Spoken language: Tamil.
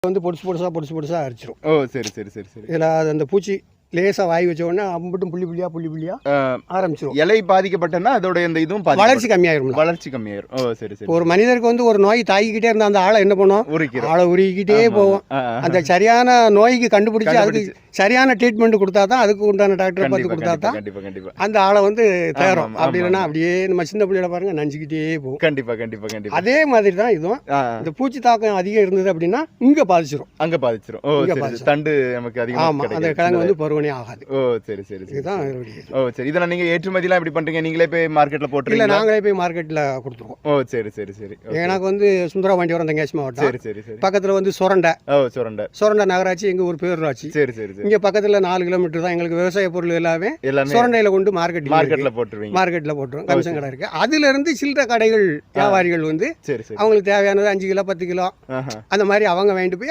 வந்து பொடிசு பொடிசா அரிச்சிரும். ஓ சரி சரி சரி சரி. இதில் அந்த பூச்சி லேசாக வாய் வச்ச உடனே அம்பட்டும் புள்ளி புள்ளியா ஆரம்பிச்சிடும். இலை பாதிக்கப்பட்டனா அதோட இந்த இதுவும் வளர்ச்சி கம்மியாயிரும். வளர்ச்சி கம்மியாயிரும். ஓ சரி சரி. ஒரு மனிதருக்கு வந்து ஒரு நோய் தாக்கிக்கிட்டே இருந்தால் அந்த ஆளை என்ன பண்ணும்? ஆளை உருகிக்கிட்டே போவோம். அந்த சரியான நோய்க்கு கண்டுபிடிச்சி அதுக்கு சரியான ட்ரீட்மெண்ட் கொடுத்தா தான், அதுக்கு உண்டான டாக்டரை பார்த்து கொடுத்தா தான் அந்த ஆளை வந்து தேரும். அப்படி இல்லைன்னா அப்படியே நம்ம சின்ன பிள்ளைகளை பாருங்க நஞ்சிக்கிட்டே போகும். கண்டிப்பா கண்டிப்பா கண்டிப்பா. அதே மாதிரி தான் இதுவும். இந்த பூச்சி தாக்கம் அதிகம் இருந்தது அப்படின்னா இங்கே பாதிச்சிரும். அங்கே பாதிச்சிரும். ஓ சரி. தண்டு நமக்கு அதிகமாக. ஆமாம், அந்த கிழங்கு வந்து பருவனே ஆகாது. ஓ சரி சரி. இதுதான். ஓ சரி. இதெல்லாம் நீங்கள் ஏற்றுமதிலாம் எப்படி பண்ணுறீங்க? நீங்களே போய் மார்க்கெட்டில் போட்டுருக்கீங்க? இல்லை, நாங்களே போய் மார்க்கெட்டில் கொடுத்துருவோம். ஓ சரி சரி சரி. எனக்கு வந்து சுந்தரபாண்டியபுரம் தென்காசி மாவட்டம். சரி சரி சரி. பக்கத்தில் வந்து சுரண்டை. ஓ சுரண்டை நகராட்சி, எங்கள் ஊர் பேரூராட்சி. சரி சரி சரி. இங்கே பக்கத்தில் 4 கிலோமீட்டர் தான். எங்களுக்கு விவசாய பொருள் எல்லாமே சுரண்டையில் கொண்டு மார்க்கெட்டில் போட்டுருவோம். கமிஷன் கடை இருக்குது. அதுலேருந்து சில்லறை கடைகள் வியாபாரிகள் வந்து அவங்களுக்கு தேவையானது 5 கிலோ 10 கிலோ அந்த மாதிரி அவங்க வாங்கிட்டு போய்